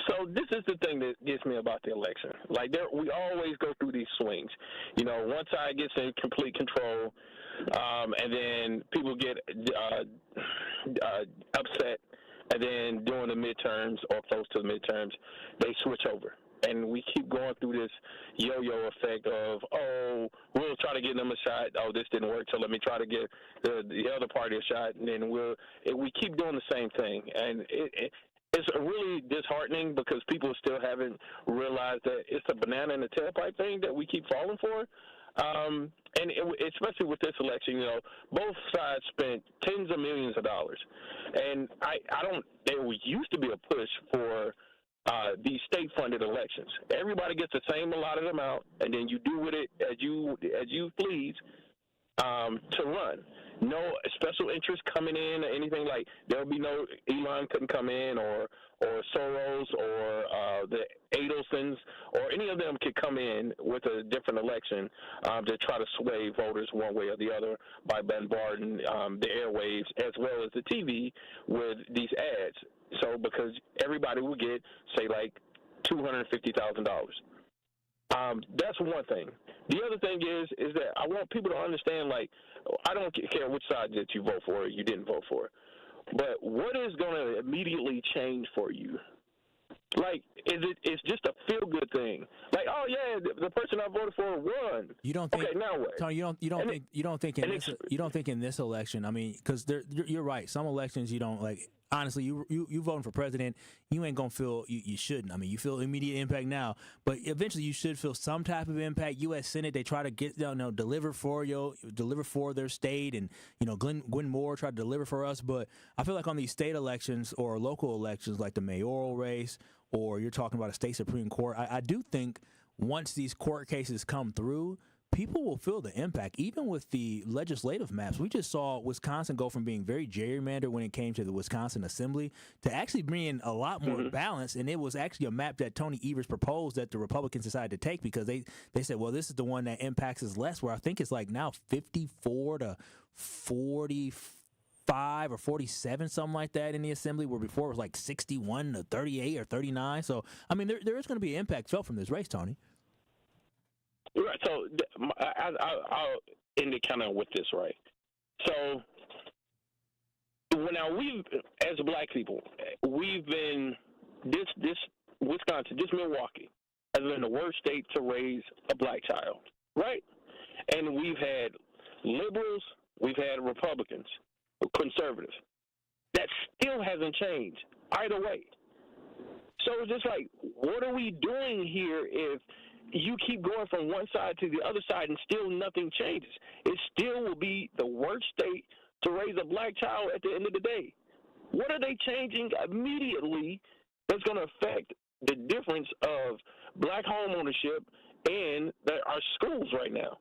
So this is the thing that gets me about the election. Like, we always go through these swings. You know, one side gets in complete control, and then people get upset, and then during the midterms or close to the midterms, they switch over. And we keep going through this yo-yo effect of, oh, we'll try to get them a shot. Oh, this didn't work, so let me try to get the other party a shot. And then we keep doing the same thing. And it's really disheartening because people still haven't realized that it's a banana in the tailpipe thing that we keep falling for. Especially with this election, both sides spent tens of millions of dollars. And there used to be a push for these state-funded elections. Everybody gets the same allotted amount, and then you do with it as you please to run. No special interest coming in or anything like. There'll be no Elon couldn't come in or Soros or the Adelsons or any of them could come in with a different election to try to sway voters one way or the other by bombarding the airwaves as well as the TV with these ads. So because everybody will get, say, like $250,000. That's one thing. The other thing is that I want people to understand, like, I don't care which side that you vote for or you didn't vote for, but what is going to immediately change for you? Like, it's just a feel-good thing. Like, oh yeah, the person I voted for won. You don't think? Okay, now what? Tony, you don't think in this election? I mean, because you're right. Some elections you don't like. Honestly, you voting for president, you ain't gonna feel you shouldn't. I mean, you feel immediate impact now, but eventually you should feel some type of impact. U.S. Senate, they try to get deliver for their state, and Gwen Moore tried to deliver for us. But I feel like on these state elections or local elections, like the mayoral race, or you're talking about a state Supreme Court, I do think once these court cases come through, people will feel the impact, even with the legislative maps. We just saw Wisconsin go from being very gerrymandered when it came to the Wisconsin Assembly to actually bringing a lot more balance. And it was actually a map that Tony Evers proposed that the Republicans decided to take because they said, well, this is the one that impacts us less, where I think it's like now 54 to 45 or 47, something like that in the Assembly, where before it was like 61 to 38 or 39. So, I mean, there is going to be an impact felt from this race, Tony. Right. So I'll end it kind of with this, right? So now as Black people, we've been this Wisconsin, this Milwaukee has been the worst state to raise a Black child, right? And we've had liberals, we've had Republicans, conservatives. That still hasn't changed either way. So it's just like, what are we doing here if you keep going from one side to the other side and still nothing changes? It still will be the worst state to raise a Black child at the end of the day. What are they changing immediately that's going to affect the difference of Black home ownership and our schools right now?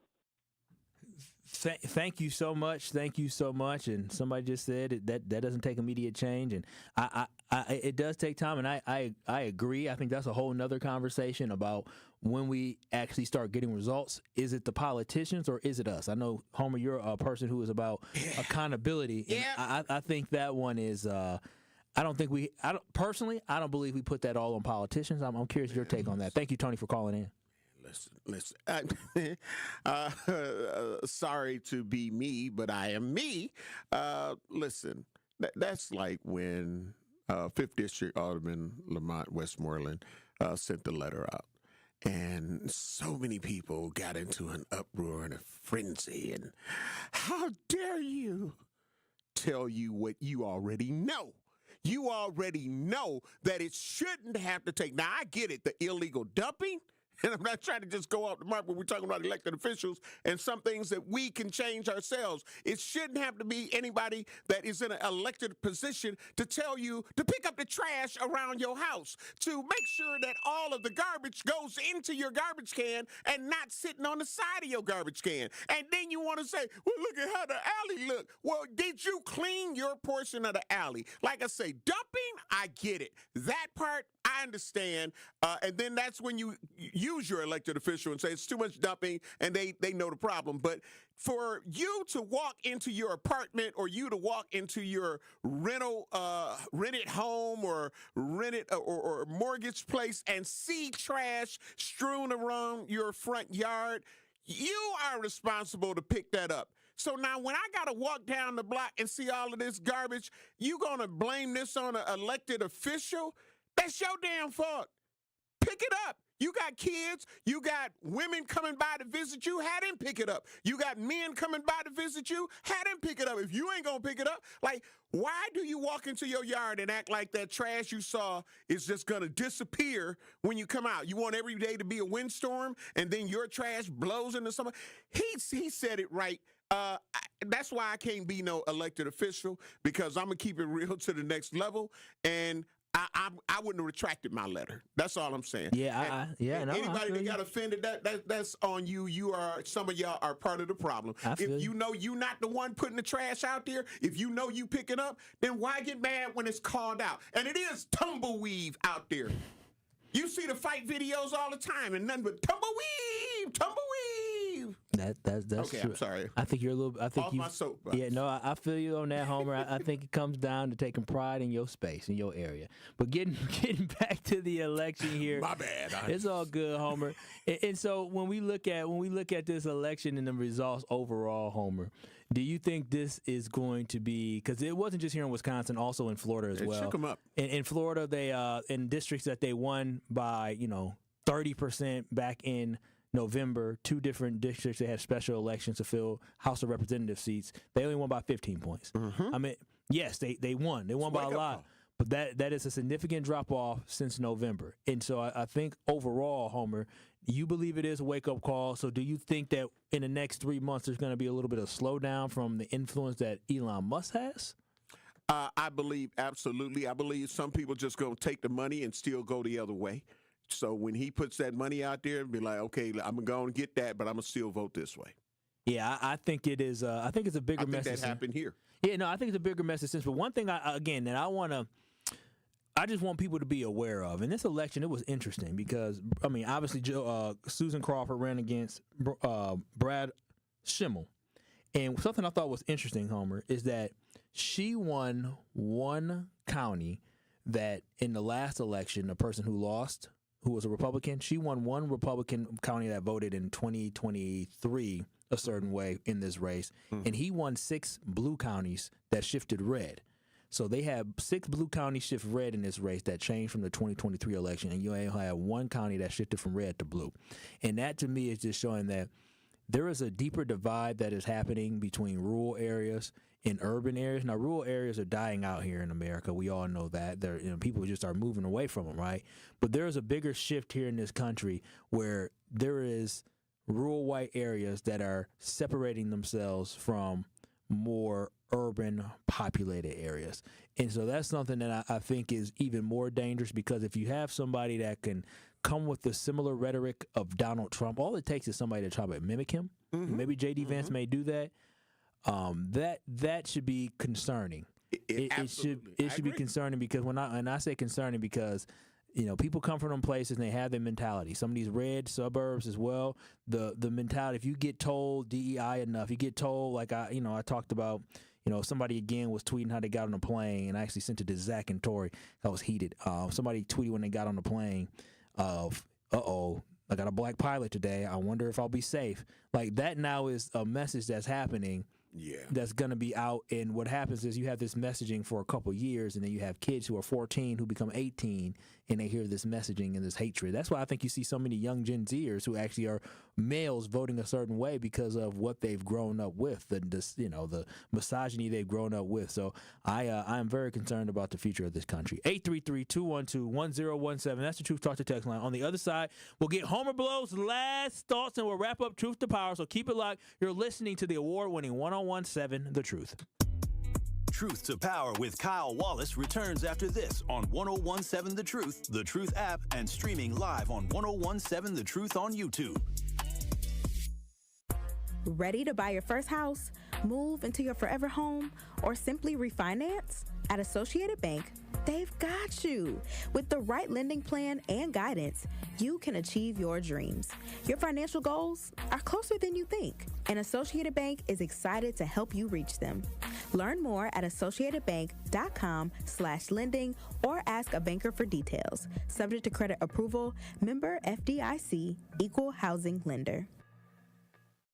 Thank you so much. Thank you so much. And somebody just said that doesn't take immediate change, and it does take time. And I agree. I think that's a whole nother conversation about when we actually start getting results. Is it the politicians or is it us? I know, Homer, you're a person who is about accountability. Yeah. I think that one is. I don't don't believe we put that all on politicians. I'm curious your take on that. Thank you, Tony, for calling in. Listen. Sorry to be me, but I am me. Listen, that's like when 5th District Alderman Lamont Westmoreland sent the letter out. And so many people got into an uproar and a frenzy. And how dare you tell you what you already know? You already know that it shouldn't have to take. Now, I get it, the illegal dumping. And I'm not trying to just go off the mark when we're talking about elected officials and some things that we can change ourselves. It shouldn't have to be anybody that is in an elected position to tell you to pick up the trash around your house, to make sure that all of the garbage goes into your garbage can and not sitting on the side of your garbage can. And then you want to say, well, look at how the alley look. Well, did you clean your portion of the alley? Like I say, dumping, I get it. That part, I understand. And then that's when you use your elected official and say it's too much dumping, and they know the problem. But for you to walk into your apartment or you to walk into your rented home or rented or mortgage place and see trash strewn around your front yard, you are responsible to pick that up. So now when I got to walk down the block and see all of this garbage, you going to blame this on an elected official? That's your damn fault. pick it up. You got kids, you got women coming by to visit you, have them pick it up. You got men coming by to visit you, have them pick it up. If you ain't gonna pick it up, like, why do you walk into your yard and act like that trash you saw is just gonna disappear when you come out? You want every day to be a windstorm and then your trash blows into somebody? He said it right. That's why I can't be no elected official, because I'm gonna keep it real to the next level, and I wouldn't have retracted my letter. That's all I'm saying. Anybody that got offended, that's on you. Some of y'all are part of the problem. If you know you not the one putting the trash out there, if you know you pick it up, then why get mad when it's called out? And it is tumbleweed out there. You see the fight videos all the time, and nothing but tumbleweed. That's okay, true. I'm sorry. I think you're a little. I think off my soapbox. Yeah, no, I feel you on that, Homer. I think it comes down to taking pride in your space, in your area. But getting back to the election here. My bad. It's all good, Homer. And so when we look at this election and the results overall, Homer, do you think this is going to be, because it wasn't just here in Wisconsin, also in Florida as well. It shook them up. In Florida, they in districts that they won by 30% back in November, 2 different districts, they had special elections to fill House of Representative seats. They only won by 15 points. Mm-hmm. I mean, yes, they won. They won by a lot. But that is a significant drop-off since November. And so I think overall, Homer, you believe it is a wake-up call. So do you think that in the next 3 months there's going to be a little bit of slowdown from the influence that Elon Musk has? I believe absolutely. I believe some people just going to take the money and still go the other way. So when he puts that money out there, be like, okay, I'm going to get that, but I'm going to still vote this way. Yeah, I think it is. I think it's a bigger message. I think that happened here. Yeah, no, I think it's a bigger message. But one thing, I just want people to be aware of. In this election, it was interesting because, I mean, obviously, Susan Crawford ran against Brad Schimmel. And something I thought was interesting, Homer, is that she won one county that in the last election, the person who lost, who was a Republican, she won one Republican county that voted in 2023 a certain way in this race, and he won 6 blue counties that shifted red. So they had 6 blue counties shift red in this race that changed from the 2023 election, and you only had one county that shifted from red to blue. And that, to me, is just showing that there is a deeper divide that is happening between rural areas and urban areas. Now, rural areas are dying out here in America. We all know that. People just are moving away from them, right? But there is a bigger shift here in this country where there is rural white areas that are separating themselves from more urban populated areas. And so that's something that I think is even more dangerous, because if you have somebody that can come with the similar rhetoric of Donald Trump, all it takes is somebody to try to mimic him. Mm-hmm. Maybe J.D. Vance may do that. That should be concerning. It should be concerning, because when I say concerning, because people come from them places and they have their mentality. Some of these red suburbs as well. The mentality. If you get told DEI enough, you get told, like I talked about. Somebody again was tweeting how they got on a plane, and I actually sent it to Zach and Tori. I was heated. Somebody tweeted when they got on the plane of, I got a black pilot today. I wonder if I'll be safe. Like, that now is a message that's happening. Yeah, that's going to be out. And what happens is you have this messaging for a couple years, and then you have kids who are 14 who become 18, and they hear this messaging and this hatred. That's why I think you see so many young Gen Zers who actually are males voting a certain way because of what they've grown up with, the misogyny they've grown up with. So I am very concerned about the future of this country. 833-212-1017. That's the Truth Talk to text line. On the other side, we'll get Homer Blow's last thoughts, and we'll wrap up Truth to Power. So keep it locked. You're listening to the award-winning 1017 The Truth. Truth to Power with Kyle Wallace returns after this on 1017 The Truth app, and streaming live on 1017 The Truth on YouTube. Ready to buy your first house, move into your forever home, or simply refinance? At Associated Bank, they've got you. With the right lending plan and guidance, you can achieve your dreams. Your financial goals are closer than you think, and Associated Bank is excited to help you reach them. Learn more at associatedbank.com/lending or ask a banker for details. Subject to credit approval, member FDIC, equal housing lender.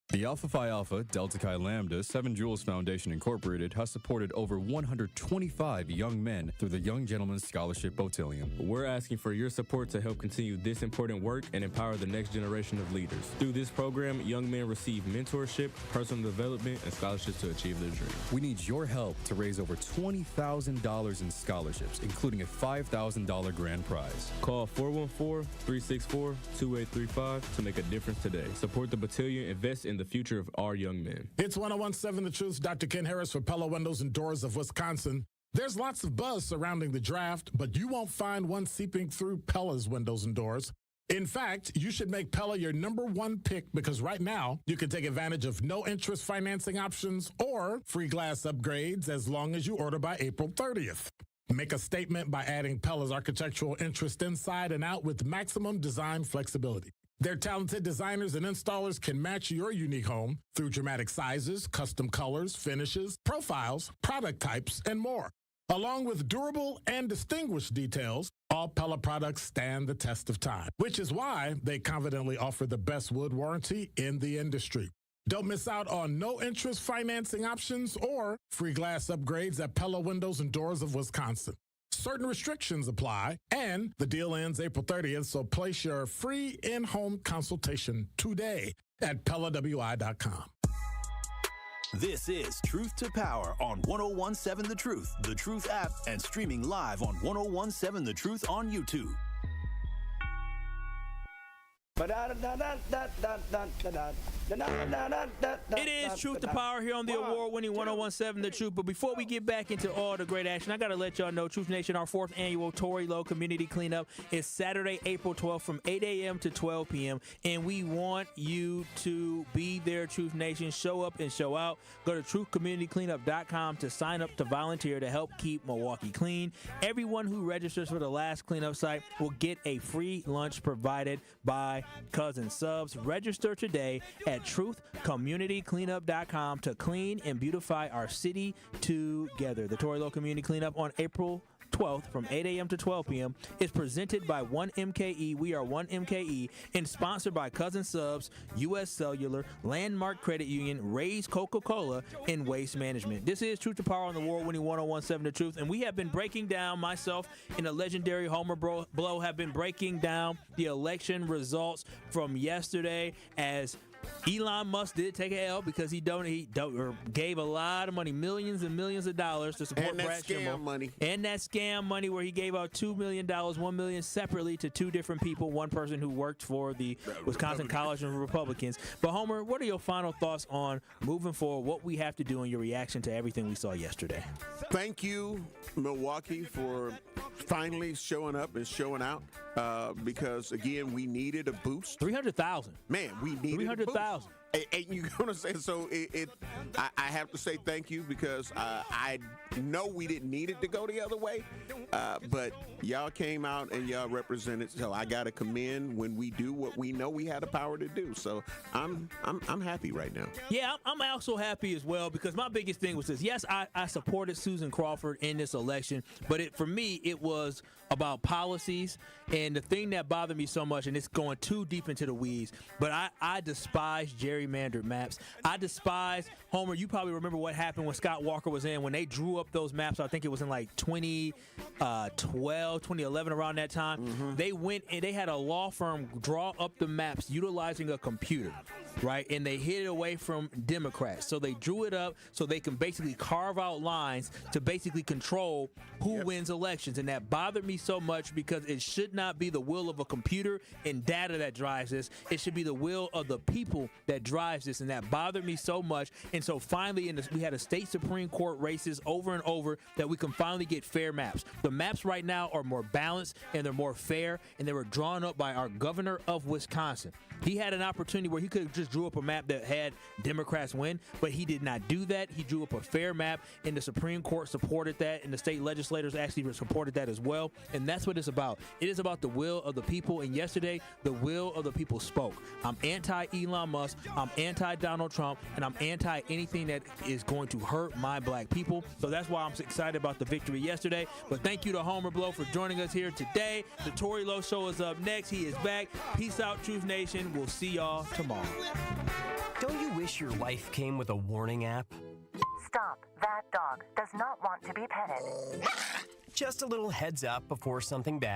The Alpha Phi Alpha, Delta Chi Lambda, 7 Jewels Foundation Incorporated has supported over 125 young men through the Young Gentlemen's Scholarship Botillion. We're asking for your support to help continue this important work and empower the next generation of leaders. Through this program, young men receive mentorship, personal development, and scholarships to achieve their dreams. We need your help to raise over $20,000 in scholarships, including a $5,000 grand prize. Call 414-364-2835 to make a difference today. Support the Botillion, invest in the future of our young men. It's 101.7 The Truth. Dr. Ken Harris for Pella Windows and Doors of Wisconsin. There's lots of buzz surrounding the draft, but you won't find one seeping through Pella's windows and doors. In fact, you should make Pella your #1 pick because right now you can take advantage of no interest financing options or free glass upgrades as long as you order by April 30th. Make a statement by adding Pella's architectural interest inside and out with maximum design flexibility. Their talented designers and installers can match your unique home through dramatic sizes, custom colors, finishes, profiles, product types, and more. Along with durable and distinguished details, all Pella products stand the test of time, which is why they confidently offer the best wood warranty in the industry. Don't miss out on no-interest financing options or free glass upgrades at Pella Windows and Doors of Wisconsin. Certain restrictions apply, and the deal ends April 30th, so place your free in-home consultation today at PellaWI.com. This is Truth to Power on 101.7 The Truth app, and streaming live on 101.7 The Truth on YouTube. It is Truth to Power here on the award-winning 101.7 The Truth. But before we get back into all the great action, I got to let y'all know, Truth Nation, our 4th annual Tory Low Community Cleanup is Saturday, April 12th from 8 a.m. to 12 p.m. And we want you to be there, Truth Nation. Show up and show out. Go to truthcommunitycleanup.com to sign up to volunteer to help keep Milwaukee clean. Everyone who registers for the last cleanup site will get a free lunch provided by Cousin Subs. Register today at truthcommunitycleanup.com to clean and beautify our city together. The Tory Low Community Cleanup on April 12th from 8 a.m. to 12 p.m. is presented by 1MKE. We are 1MKE and sponsored by Cousin Subs, U.S. Cellular, Landmark Credit Union, Ray's Coca-Cola, and Waste Management. This is Truth to Power on the award-winning 101.7 The Truth, and we have been breaking down, myself and the legendary Homer Blow have been breaking down the election results from yesterday as Elon Musk did take an L because he gave a lot of money, millions and millions of dollars to support Brad Schimmel. And that scam money where he gave out $2 million, $1 million separately to 2 different people, one person who worked for the Wisconsin College of Republicans. But Homer, what are your final thoughts on moving forward, what we have to do, and your reaction to everything we saw yesterday? Thank you, Milwaukee, for finally showing up and showing out because, again, we needed a boost. 300,000. Man, we needed 300,000. And you're going to say, so I have to say thank you because I know we didn't need it to go the other way, but y'all came out and y'all represented, so I got to commend when we do what we know we had the power to do. So I'm happy right now. Yeah, I'm also happy as well because my biggest thing was this. Yes, I supported Susan Crawford in this election, but for me, it was about policies. And the thing that bothered me so much, and it's going too deep into the weeds, but I despise gerrymandered maps. I despise, Homer, you probably remember what happened when Scott Walker was in, when they drew up those maps. I think it was in like 2012, 2011, around that time. Mm-hmm. They went and they had a law firm draw up the maps utilizing a computer, right? And they hid it away from Democrats. So they drew it up so they can basically carve out lines to basically control who wins elections. And that bothered me so much because it should not be the will of a computer and data that drives this. It should be the will of the people that drives this, and that bothered me so much. And so finally, we had a state Supreme Court races over and over that we can finally get fair maps. The maps right now are more balanced and they're more fair, and they were drawn up by our governor of Wisconsin. He had an opportunity where he could have just drew up a map that had Democrats win, but he did not do that. He drew up a fair map, and the Supreme Court supported that, and the state legislators actually supported that as well. And that's what it's about. It is about the will of the people, and yesterday, the will of the people spoke. I'm anti-Elon Musk, I'm anti-Donald Trump, and I'm anti-anything that is going to hurt my black people. So that's why I'm excited about the victory yesterday. But thank you to Homer Blow for joining us here today. The Tory Low Show is up next. He is back. Peace out, Truth Nation. We'll see y'all tomorrow. Don't you wish your life came with a warning app? Stop. That dog does not want to be petted. Just a little heads up before something bad